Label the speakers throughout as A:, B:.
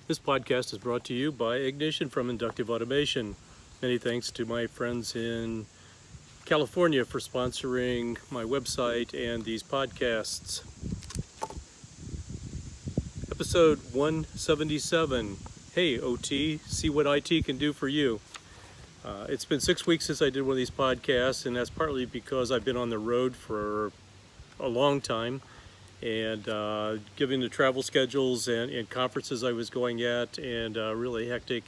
A: This podcast is brought to you by Ignition from Inductive Automation. Many thanks to my friends in California for sponsoring my website and these podcasts. Episode 177. Hey OT, see what IT can do for you. It's been 6 weeks since I did one of these podcasts, and that's partly because I've been on the road for a long time. And given the travel schedules and conferences I was going at, and really hectic,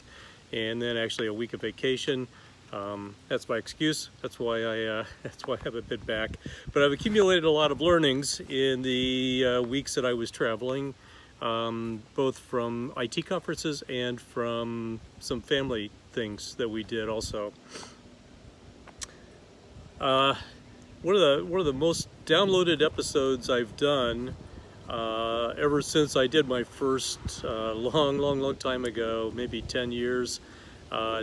A: and then actually a week of vacation. That's my excuse. That's why I haven't been back. But I've accumulated a lot of learnings in the weeks that I was traveling, both from IT conferences and from some family things that we did also. One of the most downloaded episodes I've done ever since I did my first long time ago, maybe 10 years,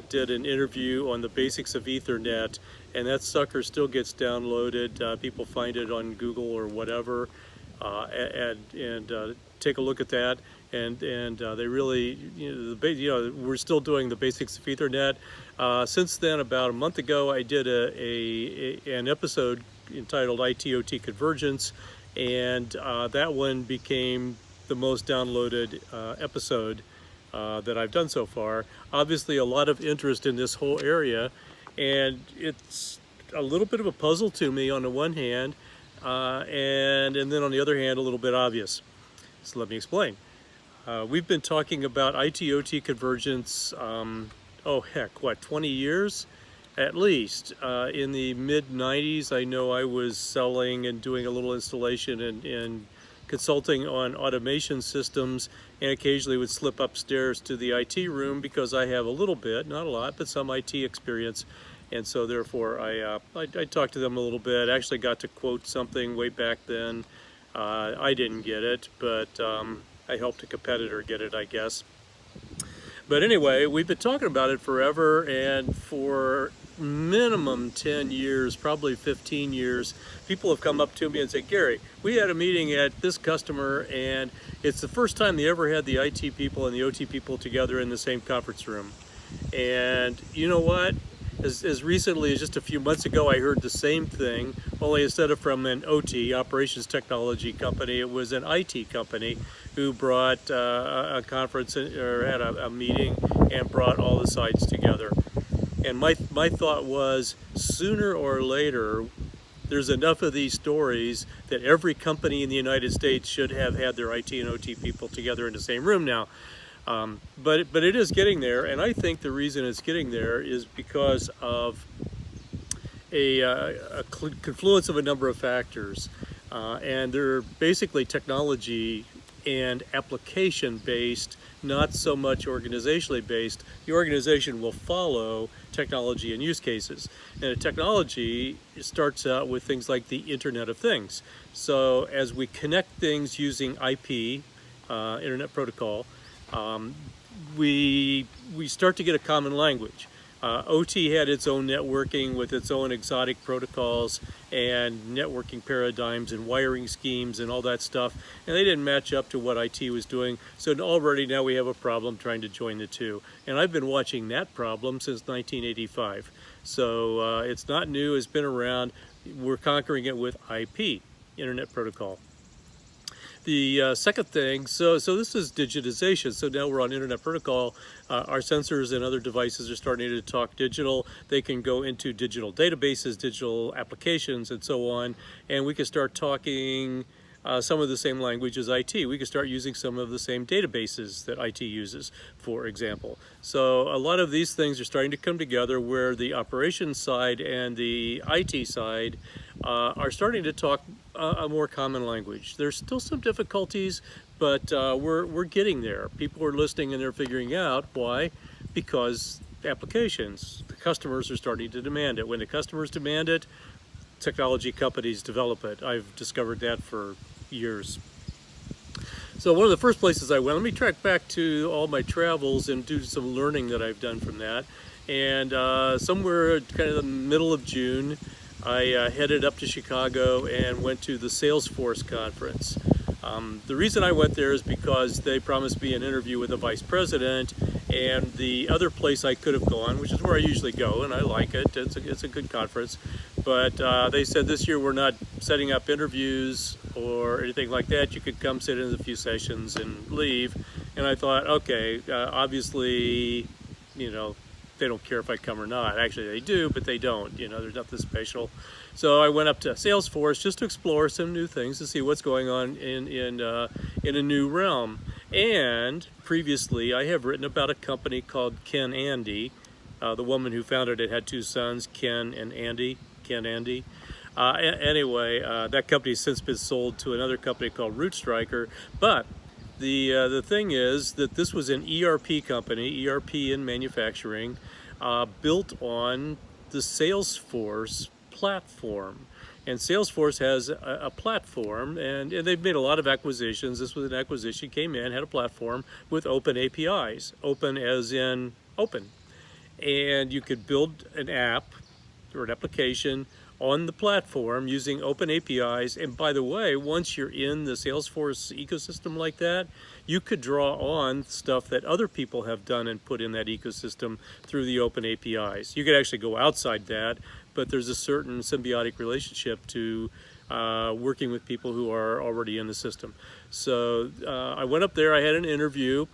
A: did an interview on the basics of Ethernet, and that sucker still gets downloaded. People find it on Google or whatever, and take a look at that. And they really, we're still doing the basics of Ethernet. Since then, about a month ago, I did an episode entitled IT/OT Convergence, and that one became the most downloaded episode that I've done so far. Obviously, a lot of interest in this whole area, and it's a little bit of a puzzle to me on the one hand, and then on the other hand, a little bit obvious. So let me explain. We've been talking about IT/OT convergence, 20 years? At least. In the mid-90s, I know I was selling and doing a little installation and consulting on automation systems, and occasionally would slip upstairs to the IT room because I have a little bit, not a lot, but some IT experience. And so therefore I talked to them a little bit. I actually got to quote something way back then. I didn't get it, but I helped a competitor get it, I guess. But anyway, we've been talking about it forever, and for minimum 10 years, probably 15 years, people have come up to me and said, Gary, we had a meeting at this customer, and it's the first time they ever had the IT people and the OT people together in the same conference room. And you know what? As recently as just a few months ago, I heard the same thing, only instead of from an OT, operations technology company, it was an IT company who brought a conference or had a meeting and brought all the sides together. And my thought was, sooner or later, there's enough of these stories that every company in the United States should have had their IT and OT people together in the same room now. But it is getting there, and I think the reason it's getting there is because of a confluence of a number of factors, and they're basically technology and application based, not so much organizationally based. The organization will follow technology and use cases, and the technology starts out with things like the Internet of Things. So as we connect things using IP, Internet Protocol, we start to get a common language. OT had its own networking with its own exotic protocols and networking paradigms and wiring schemes and all that stuff, and they didn't match up to what IT was doing. So already now we have a problem trying to join the two. And I've been watching that problem since 1985. So it's not new, it's been around. We're conquering it with IP, Internet Protocol. The second thing, so this is digitization. So now we're on Internet Protocol. Our sensors and other devices are starting to talk digital. They can go into digital databases, digital applications, and so on. And we can start talking some of the same language as IT. We can start using some of the same databases that IT uses, for example. So a lot of these things are starting to come together where the operations side and the IT side are starting to talk a more common language. There's still some difficulties, but we're getting there. People are listening and they're figuring out why. Because applications, the customers are starting to demand it. When the customers demand it, technology companies develop it. I've discovered that for years. So one of the first places I went, let me track back to all my travels and do some learning that I've done from that. And somewhere kind of the middle of June, I headed up to Chicago and went to the Salesforce conference. The reason I went there is because they promised me an interview with the vice president, and the other place I could have gone, which is where I usually go, and I like it, it's a good conference, but they said this year we're not setting up interviews or anything like that. You could come sit in a few sessions and leave. And I thought, okay, obviously, they don't care if I come or not. Actually, they do, but they don't. There's nothing special. So I went up to Salesforce just to explore some new things, to see what's going on in a new realm. And previously, I have written about a company called Ken Andy. The woman who founded it had two sons, Ken and Andy. Ken Andy. Anyway, that company has since been sold to another company called Root Striker. But the thing is that this was an ERP company, ERP in manufacturing, built on the Salesforce platform. And Salesforce has a platform, and they've made a lot of acquisitions. This was an acquisition, came in, had a platform with open APIs, open as in open. And you could build an app or an application on the platform using open APIs. And by the way, once you're in the Salesforce ecosystem like that, you could draw on stuff that other people have done and put in that ecosystem through the open APIs. You could actually go outside that, but there's a certain symbiotic relationship to working with people who are already in the system. So I went up there, I had an interview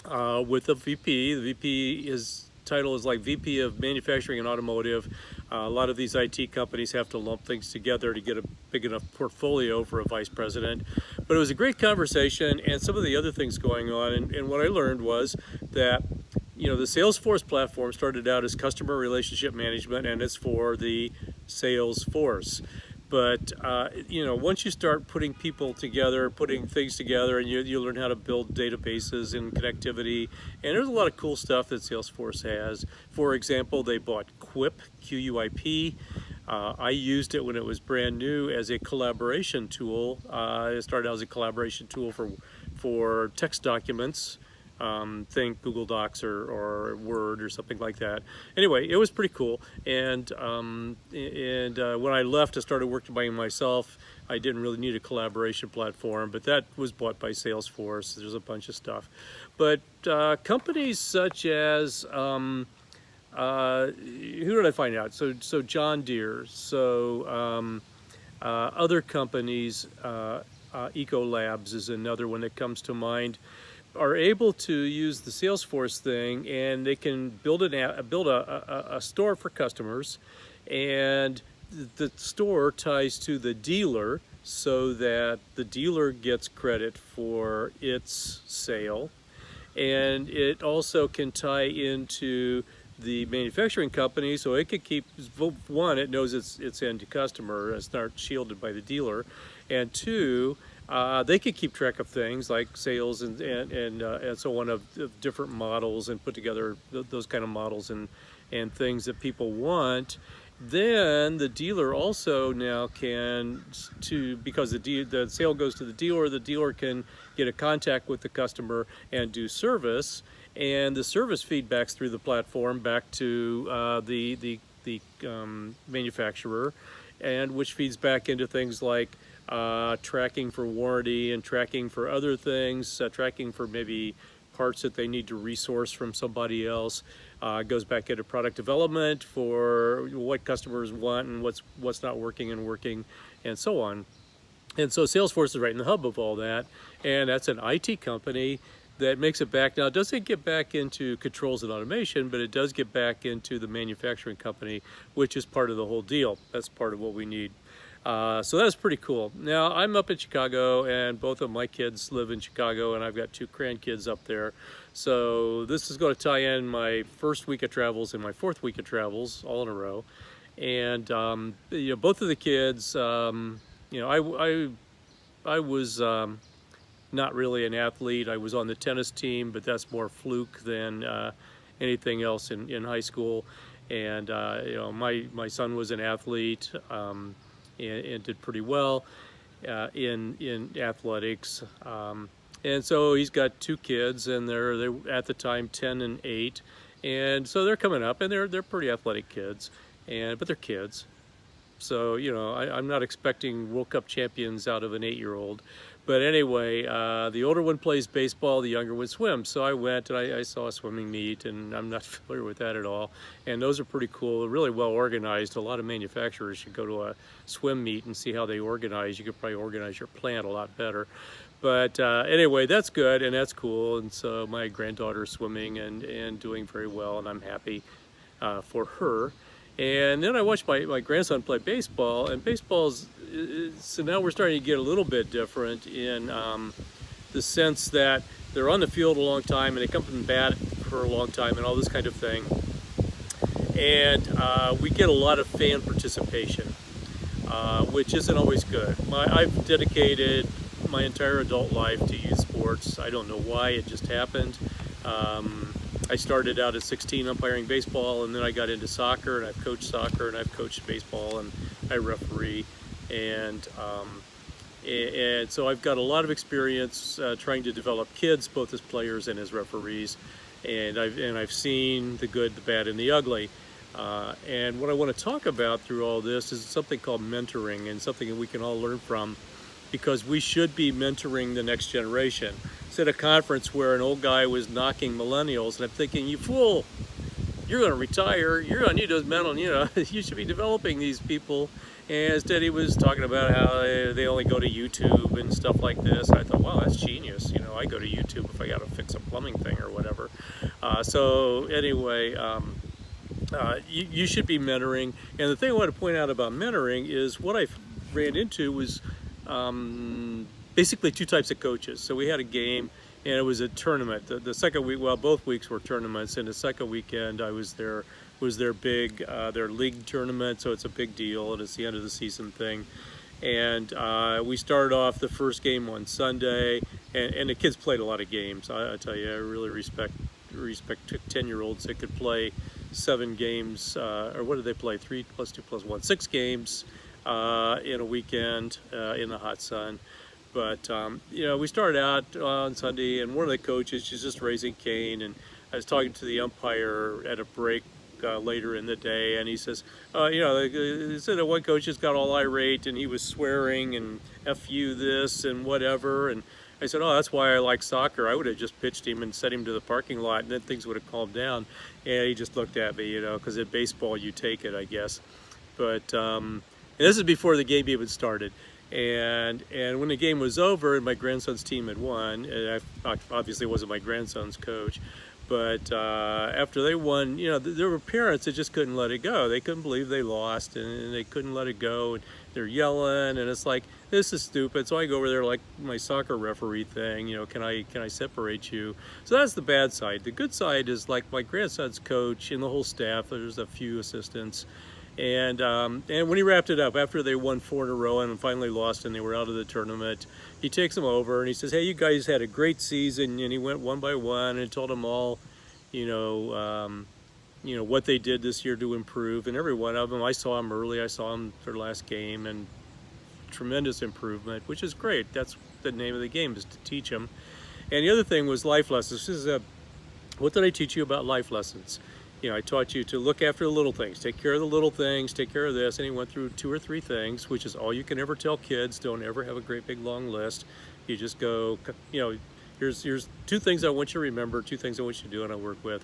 A: with the VP. The VP, his title is like VP of Manufacturing and Automotive. A lot of these IT companies have to lump things together to get a big enough portfolio for a vice president. But it was a great conversation, and some of the other things going on. And what I learned was that, the Salesforce platform started out as customer relationship management, and it's for the sales force. But, once you start putting people together, putting things together, and you learn how to build databases and connectivity, and there's a lot of cool stuff that Salesforce has. For example, they bought Quip, Q-U-I-P. I used it when it was brand new as a collaboration tool. It started out as a collaboration tool for text documents. Think Google Docs or Word or something like that. Anyway, it was pretty cool. And when I left, I started working by myself. I didn't really need a collaboration platform, but that was bought by Salesforce. There's a bunch of stuff. But companies such as, who did I find out? So John Deere. So other companies, Ecolabs is another one that comes to mind, are able to use the Salesforce thing, and they can build a store for customers, and the store ties to the dealer so that the dealer gets credit for its sale, and it also can tie into the manufacturing company, so it could keep, one, it knows its end customer, it's not shielded by the dealer, and two, they could keep track of things like sales and so on of different models, and put together those kind of models and things that people want. Then the dealer also now can, because the sale goes to the dealer can get a contact with the customer and do service, and the service feedbacks through the platform back to the manufacturer, and which feeds back into things like tracking for warranty and tracking for other things, tracking for maybe parts that they need to resource from somebody else. Goes back into product development for what customers want and what's not working and so on. And so Salesforce is right in the hub of all that, and that's an IT company that makes it back. Now, it doesn't get back into controls and automation, but it does get back into the manufacturing company, which is part of the whole deal. That's part of what we need. So that's pretty cool. Now, I'm up in Chicago, and both of my kids live in Chicago, and I've got 2 grandkids up there. So this is going to tie in my first week of travels and my 4th week of travels all in a row. And both of the kids, I was not really an athlete. I was on the tennis team, but that's more fluke than anything else in high school. And my son was an athlete. And did pretty well in athletics, and so he's got 2 kids, and they're at the time 10 and 8, and so they're coming up, and they're pretty athletic kids, but they're kids. So I'm not expecting World Cup champions out of an 8-year-old, But anyway, the older one plays baseball, the younger one swims. So I went and I saw a swimming meet, and I'm not familiar with that at all. And those are pretty cool, really well organized. A lot of manufacturers should go to a swim meet and see how they organize. You could probably organize your plant a lot better. But anyway, that's good and that's cool. And so my granddaughter's swimming and doing very well, and I'm happy for her. And then I watched my grandson play baseball, and baseball's, so now we're starting to get a little bit different in the sense that they're on the field a long time and they come from bat for a long time and all this kind of thing. And we get a lot of fan participation, which isn't always good. I've dedicated my entire adult life to youth sports. I don't know why, it just happened. I started out at 16 umpiring baseball, and then I got into soccer, and I've coached soccer, and I've coached baseball, and I referee, and so I've got a lot of experience trying to develop kids, both as players and as referees, and I've seen the good, the bad, and the ugly. And what I want to talk about through all this is something called mentoring, and something that we can all learn from, because we should be mentoring the next generation. I was at a conference where an old guy was knocking millennials, and I'm thinking, you fool, you're going to retire, you're going to need those mental, you should be developing these people. And instead he was talking about how they only go to YouTube and stuff like this. I thought, wow, that's genius. I go to YouTube if I got to fix a plumbing thing or whatever. So anyway, you should be mentoring. And the thing I want to point out about mentoring is what I ran into was basically two types of coaches. So we had a game, and it was a tournament. The second week, well, both weeks were tournaments, and the second weekend I was there, was their big, their league tournament, so it's a big deal, and it's the end of the season thing. And we started off the first game on Sunday, and the kids played a lot of games. I tell you, I really respect 10-year-olds that could play 7 games, or what did they play? 3 plus 2 plus 1, 6 games in a weekend in the hot sun. But we started out on Sunday, and one of the coaches, she's just raising Cain, and I was talking to the umpire at a break later in the day, and he says, he said that one coach just got all irate, and he was swearing and F you this and whatever. And I said, oh, that's why I like soccer. I would have just pitched him and sent him to the parking lot, and then things would have calmed down. And he just looked at me, because at baseball you take it, I guess. But and this is before the game even started. And when the game was over and my grandson's team had won, and I obviously wasn't my grandson's coach, but after they won, there were parents that just couldn't let it go. They couldn't believe they lost, and they couldn't let it go. And they're yelling, and it's like, this is stupid. So I go over there like my soccer referee thing, can I separate you? So that's the bad side. The good side is like my grandson's coach and the whole staff. There's a few assistants. And when he wrapped it up, after they won 4 in a row and finally lost and they were out of the tournament, he takes them over and he says, hey, you guys had a great season. And he went one by one and told them all, what they did this year to improve. And every one of them, I saw them early. I saw them their last game, and tremendous improvement, which is great. That's the name of the game, is to teach them. And the other thing was life lessons. This is what did I teach you about life lessons? I taught you to look after the little things, take care of the little things, take care of this, and he went through 2 or 3 things, which is all you can ever tell kids. Don't ever have a great big long list. You just go, here's 2 things I want you to remember, 2 things I want you to do and I work with.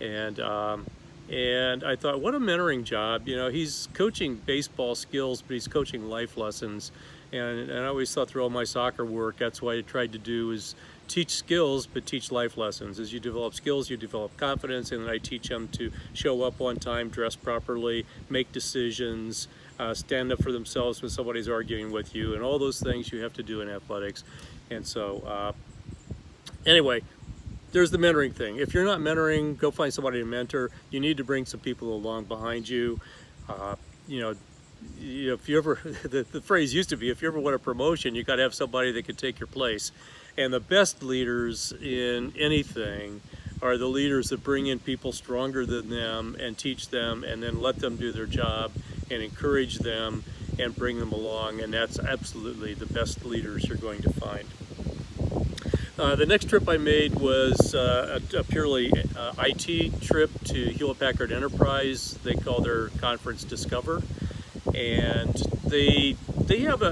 A: And I thought, what a mentoring job. He's coaching baseball skills, but he's coaching life lessons. And I always thought through all my soccer work, that's what I tried to do, is teach skills, but teach life lessons. As you develop skills, you develop confidence, and then I teach them to show up on time, dress properly, make decisions, stand up for themselves when somebody's arguing with you, and all those things you have to do in athletics. And so, anyway, there's the mentoring thing. If you're not mentoring, go find somebody to mentor. You need to bring some people along behind you. If you ever, the phrase used to be, if you ever want a promotion, you got to have somebody that can take your place. And the best leaders in anything are the leaders that bring in people stronger than them and teach them, and then let them do their job and encourage them and bring them along. And that's absolutely the best leaders you're going to find. The next trip I made was a purely IT trip to Hewlett Packard Enterprise. They call their conference Discover. And they have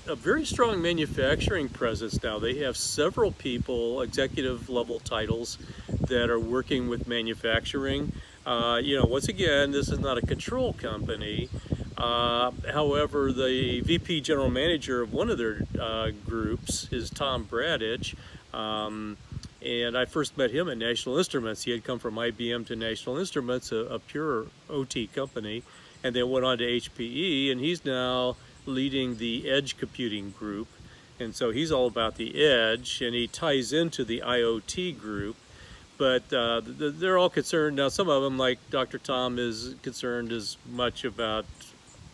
A: a very strong manufacturing presence now. They have several people, executive level titles, that are working with manufacturing. Once again, this is not a control company. However, the VP general manager of one of their groups is Tom Bradich. And I first met him at National Instruments. He had come from IBM to National Instruments, a pure OT company, and then went on to HPE, and he's now leading the edge computing group. And so he's all about the edge, and he ties into the IoT group. But they're all concerned. Now, some of them, like Dr. Tom, is concerned as much about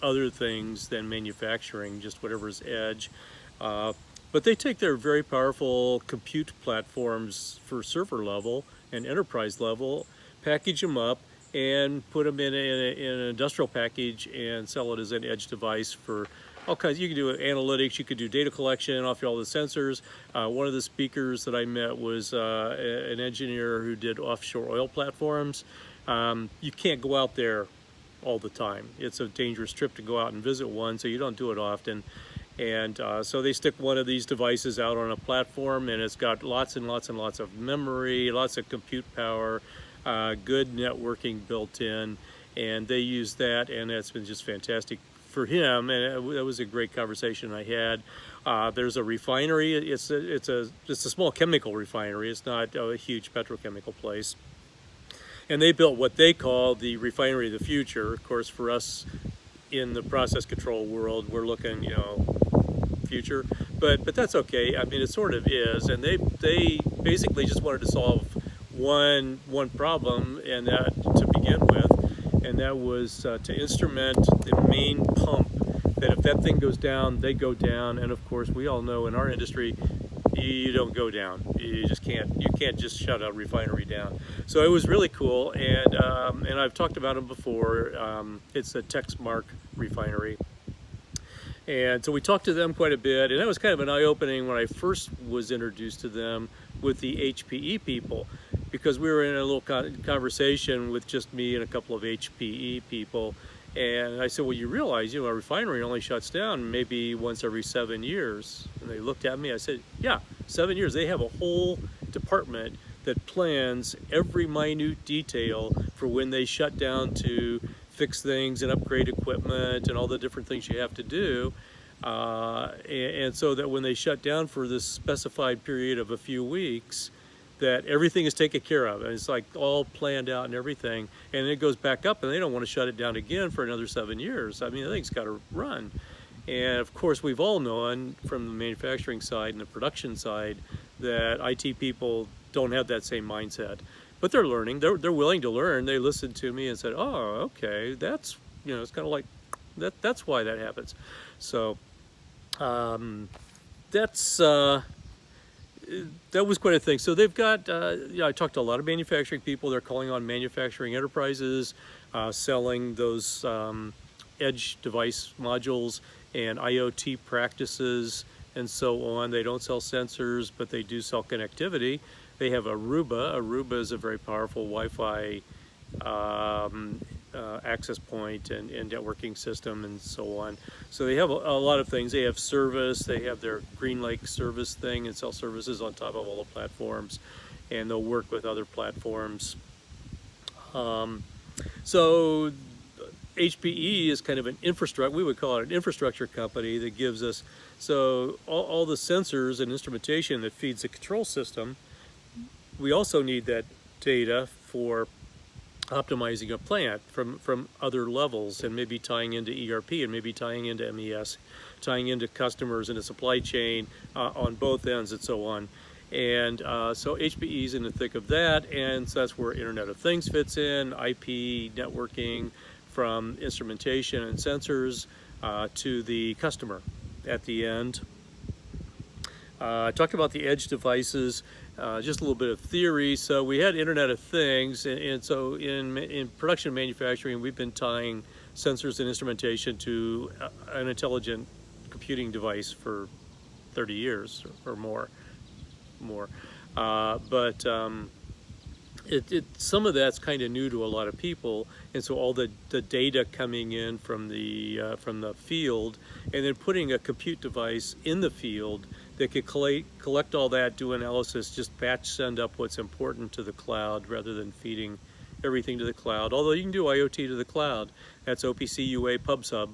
A: other things than manufacturing, just whatever's edge. But they take their very powerful compute platforms for server level and enterprise level, package them up, and put them in an industrial package and sell it as an edge device for all kinds. You can do analytics, you could do data collection off all the sensors. One of the speakers that I met was an engineer who did offshore oil platforms. You can't go out there all the time. It's a dangerous trip to go out and visit one, so you don't do it often. And so they stick one of these devices out on a platform, and it's got lots and lots and lots of memory, lots of compute power, good networking built in, and they use that, and it's been just fantastic for him. And it was a great conversation I had. There's a refinery. It's a small chemical refinery. It's not a huge petrochemical place. And they built what they call the refinery of the future. Of course, for us in the process control world, we're looking, future, but that's okay. I mean, it sort of is. And they basically just wanted to solve one problem, and that to begin with, and that was to instrument the main pump. That if that thing goes down, they go down. And of course, we all know in our industry, you don't go down. You just can't. You can't just shut a refinery down. So it was really cool, and I've talked about them before. It's a Texmark refinery, and so we talked to them quite a bit, and that was kind of an eye-opening when I first was introduced to them with the HPE people, because we were in a little conversation with just me and a couple of HPE people. And I said, well, you realize, a refinery only shuts down maybe once every 7 years. And they looked at me. I said, yeah, 7 years. They have a whole department that plans every minute detail for when they shut down to fix things and upgrade equipment and all the different things you have to do. And so that when they shut down for this specified period of a few weeks, that everything is taken care of, and it's like all planned out and everything, and it goes back up, and they don't want to shut it down again for another 7 years. I mean, the thing's got to run. And of course, we've all known from the manufacturing side and the production side that IT people don't have that same mindset, but they're learning. They're willing to learn. They listened to me and said, "Oh, okay, that's it's kind of like that. That's why that happens." So that was quite a thing. So they've got, I talked to a lot of manufacturing people. They're calling on manufacturing enterprises, selling those edge device modules and IoT practices and so on. They don't sell sensors, but they do sell connectivity. They have Aruba. Aruba is a very powerful Wi-Fi access point and networking system and so on. So they have a lot of things. They have service. They have their Green Lake service thing and sell services on top of all the platforms, and they'll work with other platforms. So HPE is kind of an infrastructure, we would call it an infrastructure company that gives us, so all the sensors and instrumentation that feeds the control system. We also need that data for optimizing a plant from other levels, and maybe tying into ERP, and maybe tying into MES, tying into customers in the supply chain on both ends and so on. And so HPE is in the thick of that, and so that's where Internet of Things fits in, IP networking from instrumentation and sensors to the customer at the end. I talked about the edge devices, just a little bit of theory. So we had Internet of Things, and so in production manufacturing, we've been tying sensors and instrumentation to an intelligent computing device for 30 years or more. some of that's kind of new to a lot of people, and so all the data coming in from the field, and then putting a compute device in the field that could collect all that, do analysis, just batch send up what's important to the cloud rather than feeding everything to the cloud. Although you can do IoT to the cloud, that's OPC UA PubSub.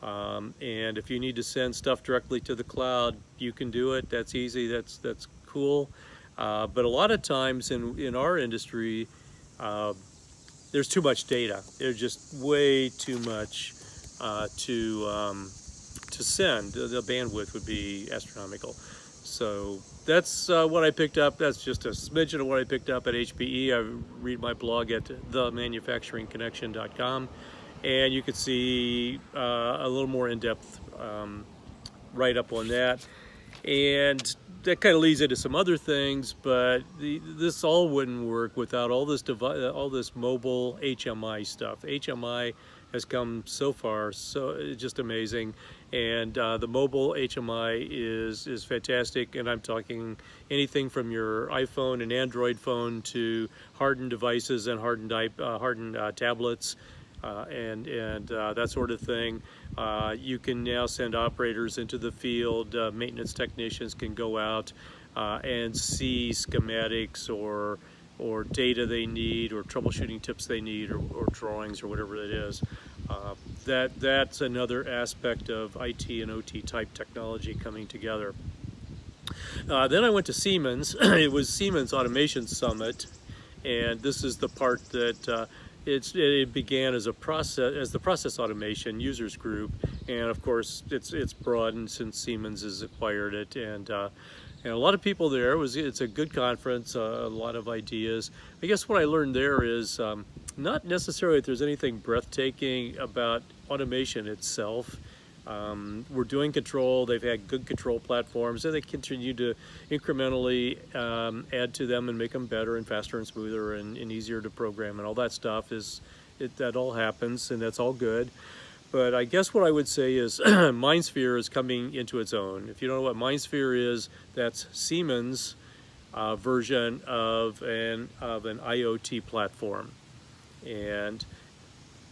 A: And if you need to send stuff directly to the cloud, you can do it. That's easy. That's cool. But a lot of times in our industry, there's too much data. There's just way too much to send. The bandwidth would be astronomical. So that's what I picked up. That's just a smidgen of what I picked up at HPE. I read my blog at themanufacturingconnection.com, and you could see a little more in-depth write-up on that. And that kind of leads into some other things, but this all wouldn't work without all this mobile HMI stuff. HMI has come so far, so it's just amazing. And the mobile HMI is fantastic, and I'm talking anything from your iPhone and Android phone to hardened devices and hardened tablets. And that sort of thing. You can now send operators into the field. Maintenance technicians can go out and see schematics or data they need, or troubleshooting tips they need, or drawings, or whatever it is. That's another aspect of IT and OT type technology coming together. Then I went to Siemens. It was Siemens Automation Summit, and this is the part that it began as the process automation users group, and of course it's broadened since Siemens has acquired it, and a lot of people there. It's a good conference, a lot of ideas. I guess what I learned there is not necessarily that there's anything breathtaking about automation itself. We're doing control. They've had good control platforms, and they continue to incrementally add to them and make them better and faster and smoother and easier to program, and all that stuff that all happens, and that's all good. But I guess what I would say is Mindsphere is coming into its own. If you don't know what Mindsphere is, that's Siemens' version of an IoT platform, and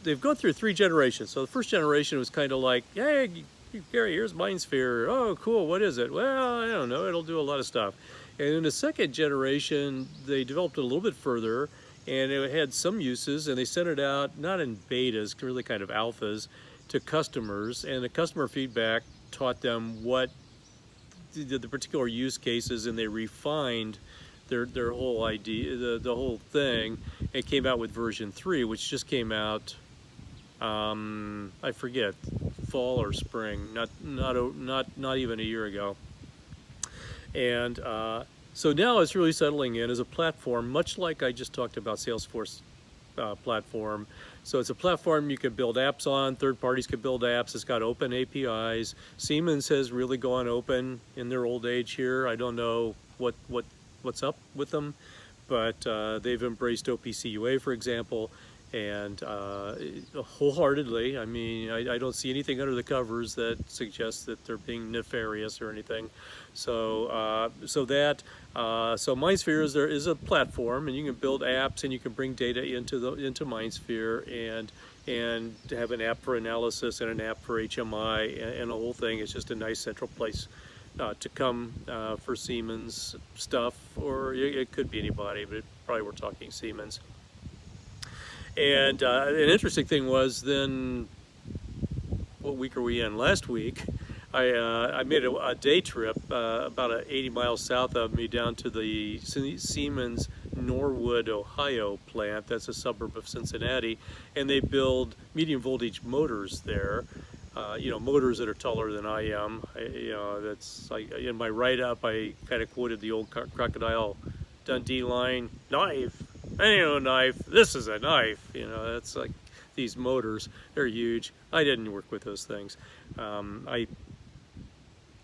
A: they've gone through 3 generations. So the first generation was kind of like, hey, Gary, here's Mindsphere. Oh, cool, what is it? Well, I don't know, it'll do a lot of stuff. And in the second generation, they developed it a little bit further, and it had some uses, and they sent it out, not in betas, really kind of alphas, to customers, and the customer feedback taught them what the particular use cases, and they refined their whole idea, the whole thing, and came out with version 3, which just came out, I forget, fall or spring, not even a year ago. And so now it's really settling in as a platform, much like I just talked about Salesforce platform. So it's a platform you can build apps on, third parties can build apps, it's got open APIs. Siemens has really gone open in their old age here. I don't know what's up with them, but they've embraced OPC UA, for example, and wholeheartedly. I mean, I don't see anything under the covers that suggests that they're being nefarious or anything. So so Mindsphere is a platform, and you can build apps, and you can bring data into Mindsphere, and have an app for analysis and an app for HMI, and the whole thing is just a nice central place to come for Siemens stuff, or it could be anybody, but probably we're talking Siemens. And an interesting thing was then, what week are we in? Last week, I made a day trip about 80 miles south of me down to the Siemens Norwood, Ohio plant. That's a suburb of Cincinnati, and they build medium voltage motors there. Motors that are taller than I am. That's like in my write-up, I kind of quoted the old Crocodile Dundee line, knife. I ain't no knife. This is a knife. That's like these motors. They're huge. I didn't work with those things. I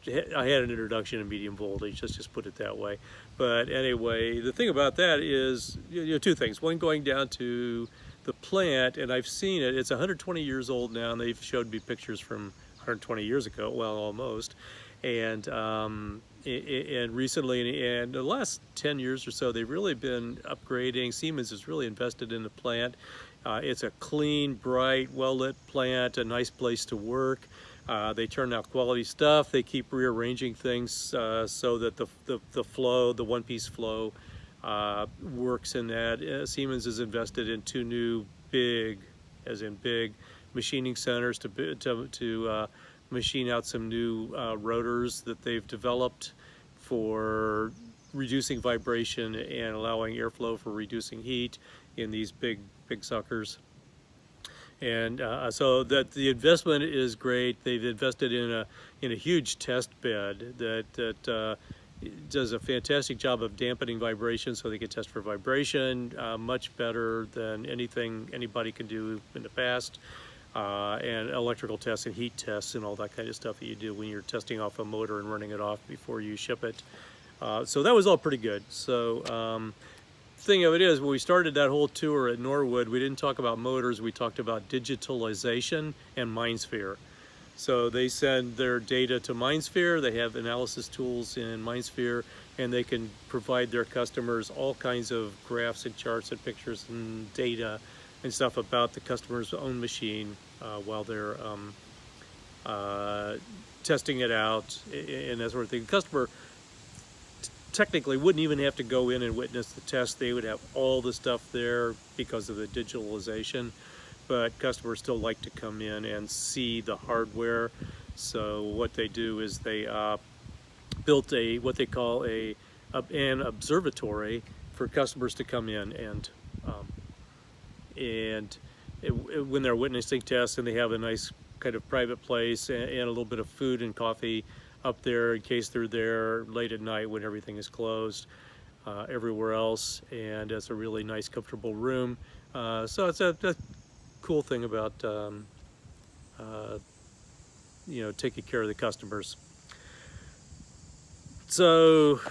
A: had an introduction to medium voltage. Let's just put it that way. But anyway, the thing about that is, 2 things. One, going down to the plant, and I've seen it. It's 120 years old now, and they've showed me pictures from 120 years ago. Well, almost. And and recently, and the last 10 years or so, they've really been upgrading. Siemens has really invested in the plant. It's a clean, bright, well-lit plant, a nice place to work. They turn out quality stuff. They keep rearranging things so that the flow, the one-piece flow, works in that. Siemens has invested in 2 new big, as in big, machining centers to machine out some new rotors that they've developed for reducing vibration and allowing airflow for reducing heat in these big suckers. And so that the investment is great. They've invested in a huge test bed that does a fantastic job of dampening vibration, so they can test for vibration much better than anything anybody can do in the past. And electrical tests and heat tests and all that kind of stuff that you do when you're testing off a motor and running it off before you ship it. So that was all pretty good. So thing of it is, when we started that whole tour at Norwood, we didn't talk about motors, we talked about digitalization and Mindsphere. So they send their data to Mindsphere, they have analysis tools in Mindsphere, and they can provide their customers all kinds of graphs and charts and pictures and data and stuff about the customer's own machine while they're testing it out and that sort of thing. The customer technically wouldn't even have to go in and witness the test. They would have all the stuff there because of the digitalization, but customers still like to come in and see the hardware. So what they do is they built what they call an observatory for customers to come in and when they're witnessing tests, and they have a nice kind of private place and a little bit of food and coffee up there in case they're there late at night when everything is closed everywhere else, and it's a really nice comfortable room. So it's a cool thing about taking care of the customers. So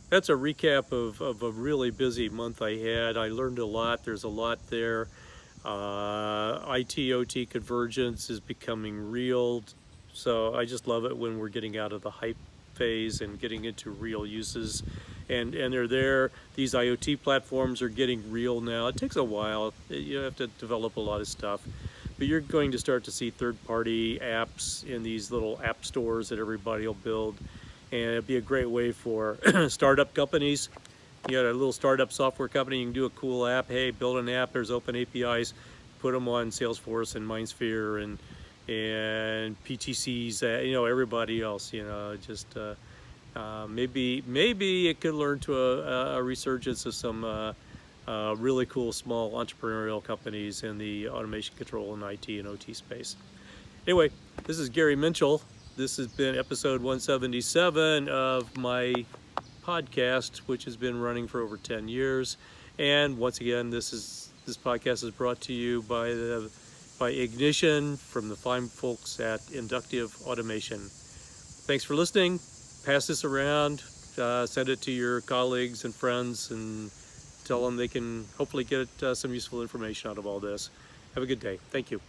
A: that's a recap of a really busy month I had. I learned a lot. There's a lot there. IT-OT convergence is becoming real. So I just love it when we're getting out of the hype phase and getting into real uses. And they're there. These IoT platforms are getting real now. It takes a while. You have to develop a lot of stuff. But you're going to start to see third-party apps in these little app stores that everybody will build. And it'd be a great way for startup companies. You got a little startup software company, you can do a cool app. Hey, build an app, there's open APIs, put them on Salesforce and Mindsphere and PTCs, everybody else, just maybe it could learn to a resurgence of some really cool small entrepreneurial companies in the automation control and IT and OT space. Anyway, this is Gary Minchell. This has been episode 177 of my podcast, which has been running for over 10 years. And once again, this podcast is brought to you by Ignition from the fine folks at Inductive Automation. Thanks for listening. Pass this around. Send it to your colleagues and friends and tell them they can hopefully get some useful information out of all this. Have a good day. Thank you.